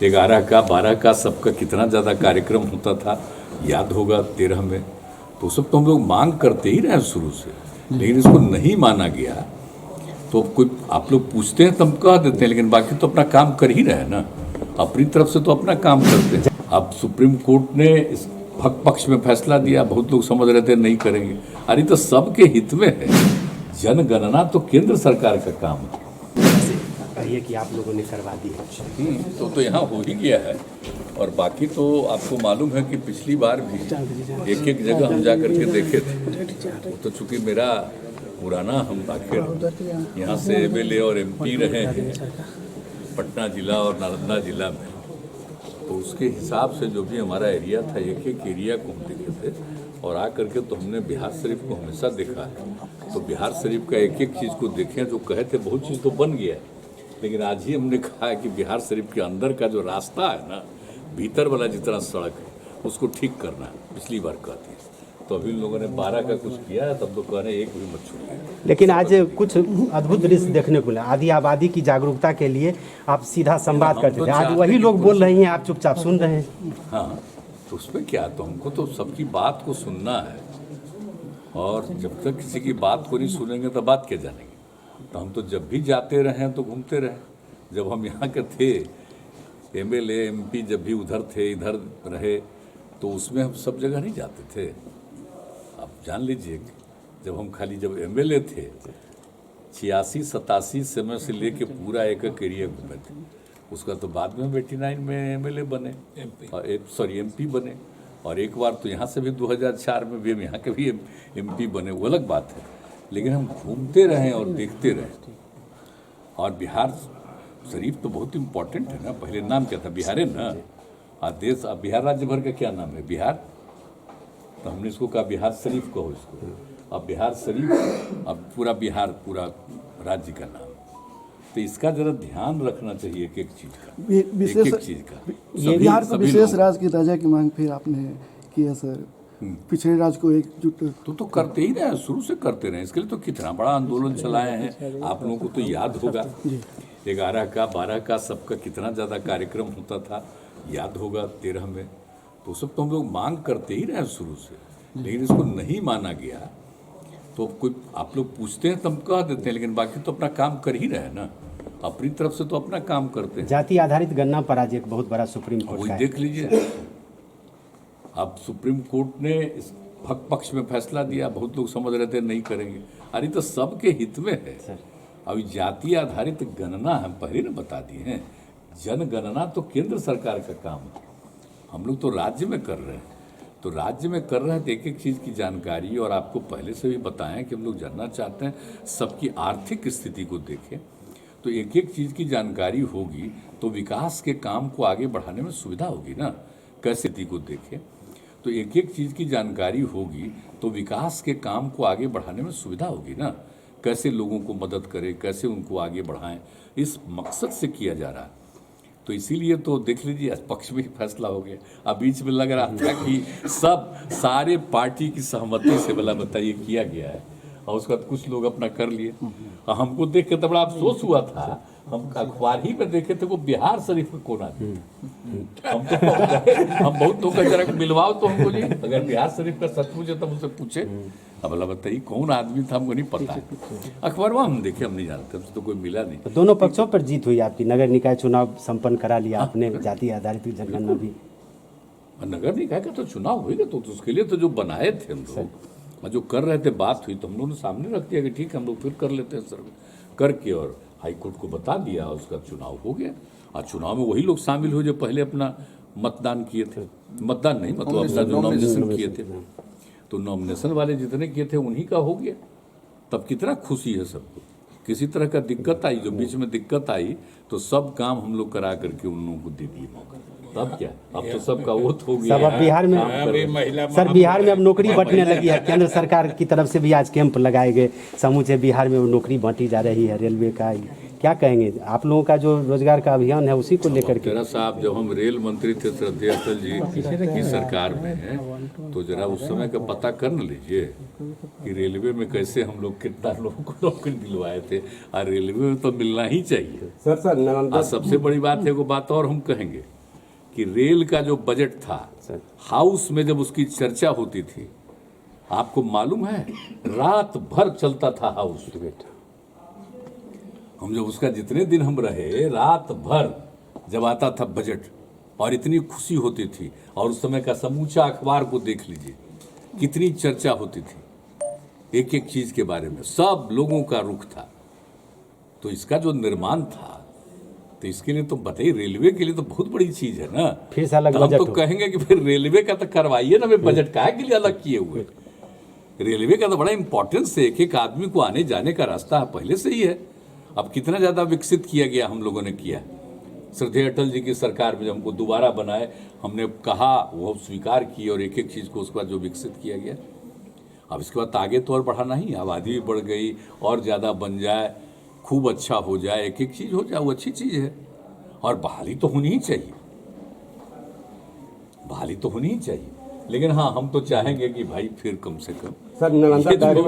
11 का 12 का सबका कितना ज़्यादा कार्यक्रम होता था याद होगा 13 में। तो सब तो हम लोग मांग करते ही रहे शुरू से, लेकिन इसको नहीं माना गया। तो कोई आप लोग पूछते हैं तो हम कह देते हैं, लेकिन बाकी तो अपना काम कर ही रहे हैं ना, अपनी तरफ से तो अपना काम करते हैं। अब सुप्रीम कोर्ट ने इस हक पक्ष में फैसला दिया, बहुत लोग समझ रहे थे नहीं करेंगे। अरे तो सबके हित में है, जनगणना तो केंद्र सरकार का काम है। कहिए कि आप लोगों ने करवा दी है। तो यहाँ हो ही गया है। और बाकी तो आपको मालूम है कि पिछली बार भी एक एक जगह हम जा करके देखे थे। तो चूंकि मेरा पुराना हम आखिर यहाँ से एमएलए और एमपी रहे हैं पटना जिला और नालंदा जिला में, तो उसके हिसाब से जो भी हमारा एरिया था एक एक एरिया को हम देखे थे। और आ करके तो हमने बिहार शरीफ को हमेशा देखा है। तो बिहार शरीफ का एक एक चीज़ को देखें, जो कहे थे बहुत चीज़ तो बन गया है, लेकिन आज ही हमने कहा है कि बिहार शरीफ के अंदर का जो रास्ता है ना, भीतर वाला जितना सड़क है उसको ठीक करना है। पिछली बार कहती है तो अभी लोगों ने 12 का कुछ किया है, तब तो कह रहे एक भी मत छूटे। लेकिन आज कुछ अद्भुत दृश्य देखने को मिला। आदि आबादी की जागरूकता के लिए आप सीधा संवाद करते थे, आज वही लोग बोल रहे हैं, आप चुपचाप सुन रहे हैं। हाँ, तो उसमें क्या, तो हमको तो सबकी बात को सुनना है, और जब तक किसी की बात को नहीं सुनेंगे तो बात क्या जानेंगे। तो हम तो जब भी जाते रहे तो घूमते रहे। जब हम यहाँ के थे एमएलए एमपी, जब भी उधर थे इधर रहे, तो उसमें हम सब जगह नहीं जाते थे। आप जान लीजिए, जब हम खाली जब एमएलए थे 86-87 समय से लेके पूरा एक एक एरिया घूमे थे। उसका तो बाद में 89 में एमएलए बने, एमपी बने। और एक बार तो यहाँ से भी 2004 में भी हम यहाँ के भी एमपी बने, वो अलग बात है। लेकिन हम घूमते रहें और देखते रहें। और बिहार शरीफ तो बहुत इम्पोर्टेंट है ना। पहले नाम क्या था, बिहार है ना। देश अब बिहार राज्य भर का क्या नाम है, बिहार। तो हमने इसको कहा बिहार शरीफ कहो इसको। अब बिहार शरीफ, अब पूरा बिहार पूरा राज्य का नाम। तो इसका जरा ध्यान रखना चाहिए एक एक चीज़ का, एक चीज़ का। बिहार को विशेष राज्य की दर्जा की मांग फिर आपने की है सर। पिछड़े राज्य को एकजुट तो करते ही रहे, शुरू से करते रहे। इसके लिए तो कितना बड़ा आंदोलन चलाए हैं, आप लोगों को तो याद होगा। 11 का 12 का सबका कितना ज़्यादा कार्यक्रम होता था याद होगा 13 में। तो सब तो हम लोग मांग करते ही रहे शुरू से, लेकिन इसको नहीं माना गया। तो कोई आप लोग पूछते हैं तो हम कह देते हैं, लेकिन बाकी तो अपना काम कर ही रहे हैं ना, अपनी तरफ से तो अपना काम करते हैं। जाति आधारित गणना पर आज एक बहुत बड़ा सुप्रीम कोर्ट वही देख लीजिए। अब सुप्रीम कोर्ट ने इस हक पक्ष में फैसला दिया, बहुत लोग समझ रहे थे नहीं करेंगे। अरे तो सबके हित में है। अभी जाति आधारित गणना हम पहले ने बता दिए हैं, जनगणना तो केंद्र सरकार का काम है, हम लोग तो राज्य में कर रहे हैं। तो राज्य में कर रहे हैं तो एक एक चीज़ की जानकारी, और आपको पहले से भी बताएं कि हम लोग जानना चाहते हैं सबकी आर्थिक स्थिति को देखें। तो एक एक चीज़ की जानकारी होगी तो विकास के काम को आगे बढ़ाने में सुविधा होगी ना। कैसे स्थिति को देखें, तो एक एक चीज़ की जानकारी होगी तो विकास के काम को आगे बढ़ाने में सुविधा होगी ना। कैसे लोगों को मदद करें, कैसे उनको आगे बढ़ाएं, इस मकसद से किया जा रहा है। तो इसीलिए तो देख लीजिए पक्ष में ही फैसला हो गया। अब बीच में लग रहा था कि सारे पार्टी की सहमति से भला बताइए किया गया है, और उसके बाद कुछ लोग अपना कर लिए। हमको देख के तो बड़ा अफसोस हुआ था। हम अखबार ही में देखे थे वो बिहार शरीफ में कौन आदमी। हम बहुत लोग का जरा मिलवाओ तो हमको जी, अगर बिहार शरीफ का सचमुच है तब उनसे पूछे। अब भला बताइए कौन आदमी था, हमको नहीं पता है। अखबार में हम देखे, हम नहीं जानते, हमसे तो कोई मिला नहीं। तो दोनों पक्षों पर जीत हुई आपकी। नगर निकाय चुनाव संपन्न करा लिया आपने, जाति आधारित जनगणना भी। नगर निकाय का तो चुनाव होगा, तो उसके लिए तो जो बनाए थे हम लोग, जो कर रहे थे, बात हुई तो हम लोगों ने सामने रख दिया कि ठीक है हम लोग फिर कर लेते हैं सर्वे करके, और हाईकोर्ट को बता दिया, उसका चुनाव हो गया। और चुनाव में वही लोग शामिल हुए जो पहले अपना मतदान किए थे, मतदान नहीं मतलब अपना जो नॉमिनेशन किए थे। तो नॉमिनेशन वाले जितने किए थे उन्हीं का हो गया। तब कितना खुशी है सबको। किसी तरह का दिक्कत आई, जो बीच में दिक्कत आई, तो सब काम हम लोग करा करके उन लोगों को दे दिए मौका। तब क्या, अब तो सबका वोट हो गया। सब अब बिहार में सर, बिहार में अब नौकरी बंटने लगी है। केंद्र सरकार की तरफ से भी आज कैंप लगाए गए, समूचे बिहार में नौकरी बांटी जा रही है। रेलवे का, क्या कहेंगे आप लोगों का जो रोजगार का अभियान है उसी को लेकर के? जरा साहब, जब हम रेल मंत्री थे श्रद्धेय अटल जी की सरकार में है, तो जरा उस समय का पता कर न लीजिए कि रेलवे में कैसे हम लोग कितना लोगों को नौकरी दिलवाए थे। और रेलवे में तो मिलना ही चाहिए। और सबसे बड़ी बात है, वो बात और हम कहेंगे कि रेल का जो बजट था, हाउस में जब उसकी चर्चा होती थी, आपको मालूम है रात भर चलता था हाउस। हम जब उसका जितने दिन हम रहे, रात भर जब आता था बजट, और इतनी खुशी होती थी। और उस समय का समूचा अखबार को देख लीजिए, कितनी चर्चा होती थी एक एक चीज के बारे में, सब लोगों का रुख था। तो इसका जो निर्माण था, तो इसके लिए तो बताइए, रेलवे के लिए तो बहुत बड़ी चीज है ना। फिर से अलग तो हम बजट तो हो। कहेंगे कि फिर रेलवे का तो करवाइए ना, मैं बजट काहे के लिए अलग किए हुए। रेलवे का तो बड़ा इंपॉर्टेंस है, एक एक आदमी को आने जाने का रास्ता पहले से ही है। अब कितना ज़्यादा विकसित किया गया, हम लोगों ने किया। श्रद्धेय अटल जी की सरकार में जब हमको दोबारा बनाए, हमने कहा, वो स्वीकार की, और एक एक चीज़ को उसके बाद जो विकसित किया गया। अब इसके बाद आगे तो और बढ़ाना ही, आबादी भी बढ़ गई, और ज़्यादा बन जाए, खूब अच्छा हो जाए, एक एक चीज़ हो जाए, वो अच्छी चीज़ है। और बहाली तो होनी ही चाहिए, बहाली तो होनी ही चाहिए। लेकिन हाँ, हम तो चाहेंगे कि भाई फिर कम से कम सर नालंदा ये जो